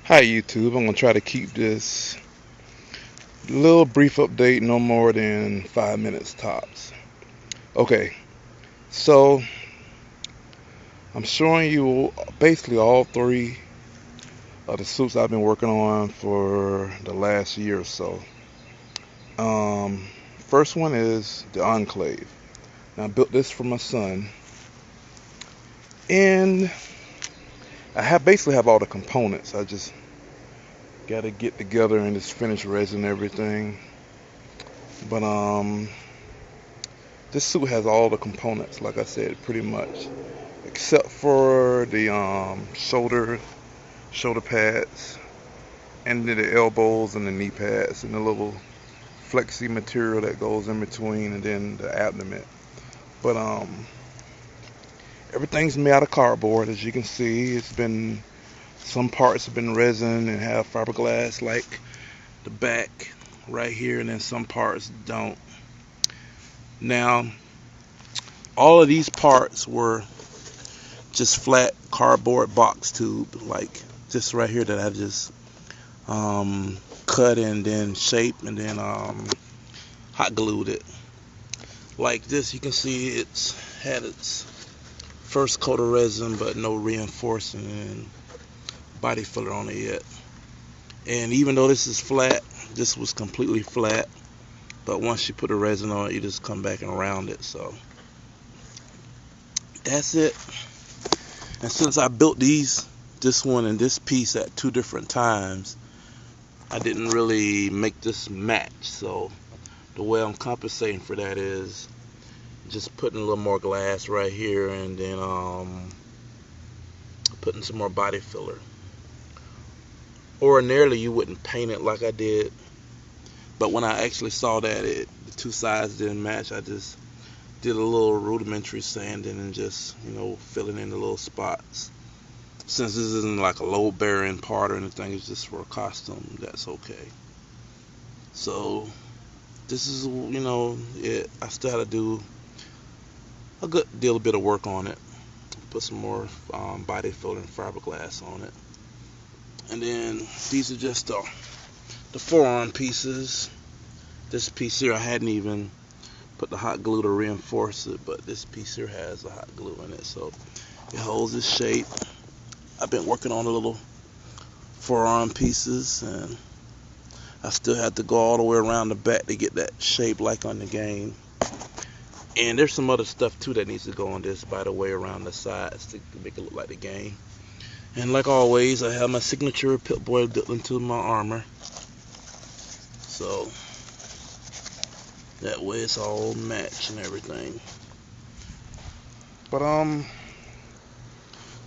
Hi YouTube, I'm going to try to keep this little brief update no more than 5 minutes tops. Okay, so I'm showing you basically all three of the suits I've been working on for the last year or so. First one is the Enclave. Now I built this for my son, and basically have all the components. I just got to get together and just finish resin everything. But this suit has all the components, like I said, pretty much, except for the shoulder pads, and then the elbows and the knee pads, and the little flexi material that goes in between, and then the abdomen. But everything's made out of cardboard, as you can see. Some parts have been resin and have fiberglass, like the back right here, and then some parts don't. Now, all of these parts were just flat cardboard box tube, like just right here, that I just cut and then shaped and then hot glued it. Like this, you can see it's had its first coat of resin, but no reinforcing and body filler on it yet. And even though this is flat, this was completely flat, but once you put the resin on it, you just come back and round it. So that's it. And since I built this one and this piece at two different times, I didn't really make this match. So the way I'm compensating for that is just putting a little more glass right here, and then putting some more body filler. Ordinarily, you wouldn't paint it like I did, but when I actually saw that the two sides didn't match, I just did a little rudimentary sanding and just, filling in the little spots. Since this isn't like a load-bearing part or anything, it's just for a costume, that's okay. So this is, it. I still had to do a good bit of work on it. Put some more body filler and fiberglass on it. And then these are just the forearm pieces. This piece here, I hadn't even put the hot glue to reinforce it, but this piece here has the hot glue in it, so it holds its shape. I've been working on the little forearm pieces, and I still have to go all the way around the back to get that shape like on the game. And there's some other stuff too that needs to go on this, by the way, around the sides to make it look like the game. And like always, I have my signature Pip-Boy built into my armor, so that way it's all match and everything. But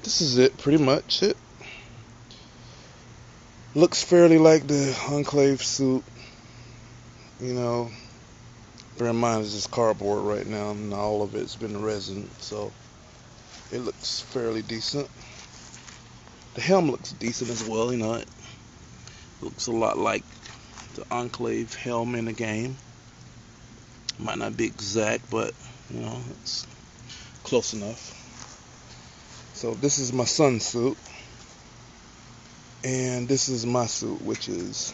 this is it, pretty much it. Looks fairly like the Enclave suit, Bear in mind it's just cardboard right now, and all of it's been resin, so it looks fairly decent. The helm looks decent as well, it looks a lot like the Enclave helm in the game. Might not be exact, but it's close enough. So this is my son's suit, and this is my suit, which is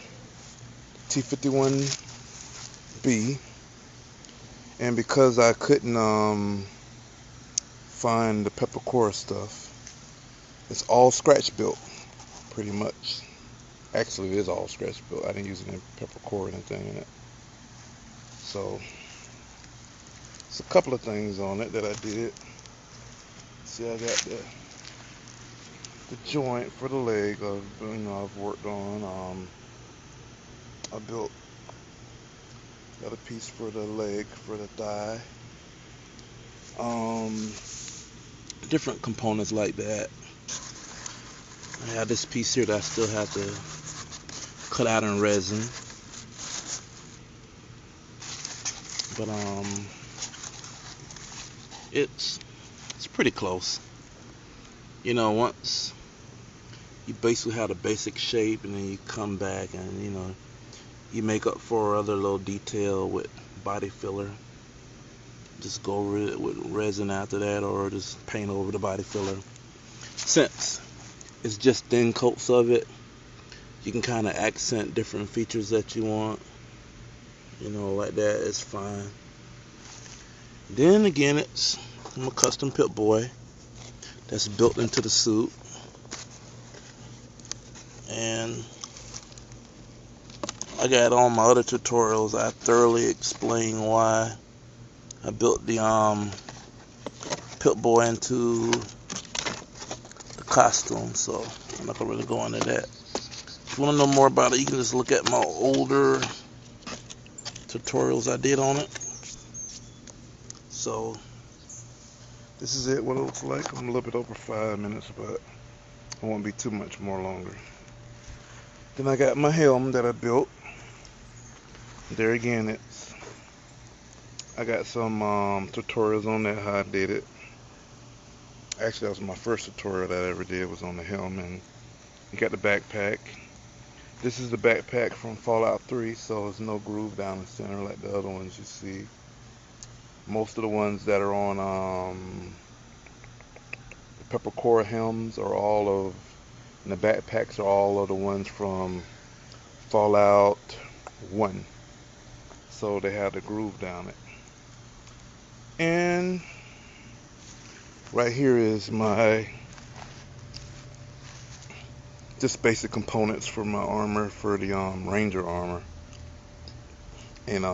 T51B. And because I couldn't find the peppercorn stuff, it's all scratch built, pretty much. Actually, it is all scratch built. I didn't use any peppercorn or anything in it. So it's a couple of things on it that I did. See, I got the joint for the leg I've worked on. I got a piece for the leg, for the thigh. Different components like that. I have this piece here that I still have to cut out in resin. But it's pretty close. Once you basically have the basic shape, and then you come back and you make up for other little detail with body filler. Just go over it with resin after that, or just paint over the body filler. Since it's just thin coats of it, You can kind of accent different features that you want, like that. It's fine. Then again, I'm a custom Pip Boy that's built into the suit, and I got on my other tutorials. I thoroughly explain why I built the Pip Boy into the costume, so I'm not gonna really go into that. If you want to know more about it, you can just look at my older tutorials I did on it. So this is what it looks like. I'm a little bit over 5 minutes, but it won't be too much more longer. Then I got my helm that I built. There again, I got some tutorials on that, how I did it. Actually, that was my first tutorial that I ever did, was on the helm. And you got the backpack. This is the backpack from Fallout 3, so there's no groove down the center like the other ones you see. Most of the ones that are on the peppercore helms are and the backpacks are all of the ones from Fallout 1. So they have the groove down it. And right here is my just basic components for my armor, for the Ranger armor. And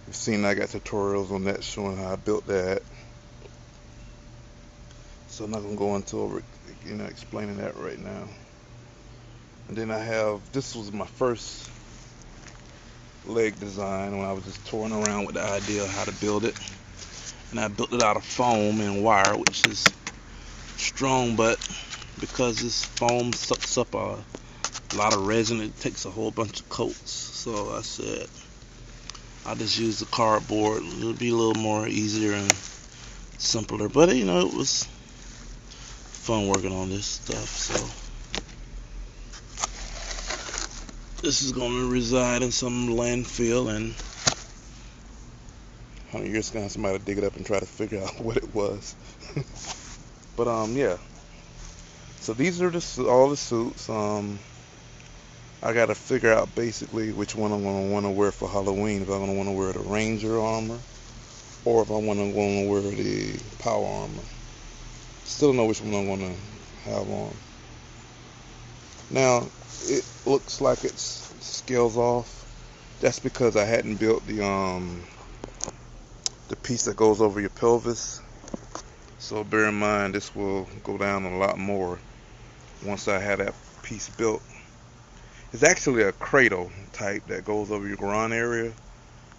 you've seen I got tutorials on that showing how I built that. So I'm not gonna go into explaining that right now. And then this was my first leg design when I was just toying around with the idea of how to build it. And I built it out of foam and wire, which is strong, but because this foam sucks up a lot of resin, it takes a whole bunch of coats. So I said I'll just use the cardboard. It'll be a little more easier and simpler, but it was fun working on this stuff. So this is going to reside in some landfill, and 100 years ago somebody dig it up and try to figure out what it was. But yeah, so these are all the suits. I got to figure out basically which one I'm going to want to wear for Halloween. If I'm going to want to wear the Ranger armor, or if I want to wear the power armor. Still don't know which one I'm going to have on. Now it looks like it scales off. That's because I hadn't built the piece that goes over your pelvis. So bear in mind, this will go down a lot more once I have that piece built. It's actually a cradle type that goes over your groin area,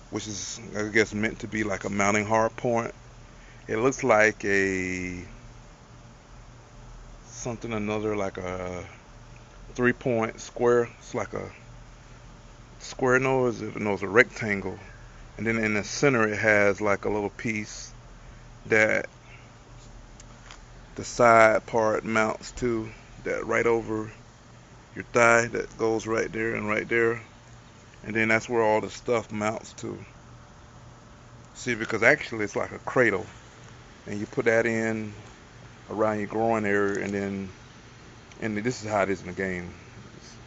which is, I guess, meant to be like a mounting hard point. It looks like like a 3-point square. It's like a square, it's a rectangle. And then in the center it has like a little piece that the side part mounts to, that right over your thigh, that goes right there and right there. And then that's where all the stuff mounts to. See, because actually it's like a cradle, and you put that in around your groin area, and this is how it is in the game,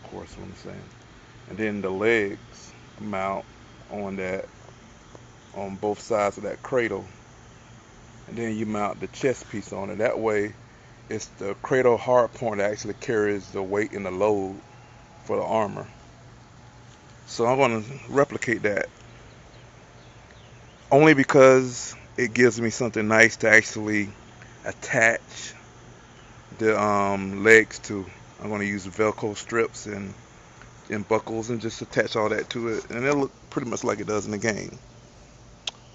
of course, what I'm saying. And then the legs mount on both sides of that cradle, and then you mount the chest piece on it. That way, it's the cradle hard point that actually carries the weight and the load for the armor. So I'm going to replicate that, only because it gives me something nice to actually attach the legs to. I'm going to use Velcro strips and buckles and just attach all that to it, and it'll look pretty much like it does in the game.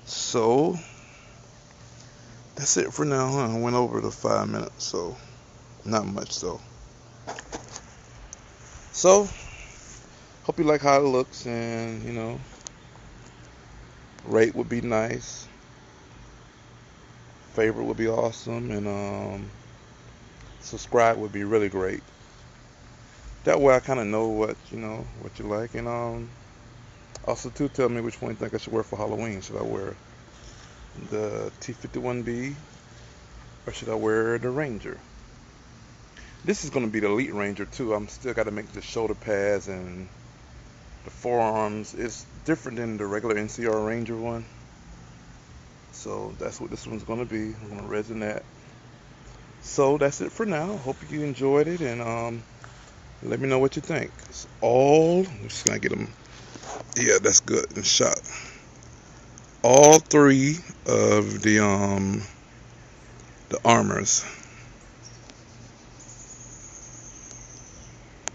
So that's it for now, huh? I went over the 5 minutes, so not much though. So hope you like how it looks, and rate would be nice, favorite would be awesome, and subscribe would be really great. That way I kind of know what you like, and also too, tell me which one you think I should wear for Halloween. Should I wear the T-51B, or should I wear the Ranger? This is going to be the Elite Ranger too. I'm still got to make the shoulder pads and the forearms. It's different than the regular NCR Ranger one. So that's what this one's going to be. I'm going to resin that. So that's it for now. Hope you enjoyed it, and let me know what you think. It's all, I'm just going to get them. Yeah, that's good and shot. All three of the armors.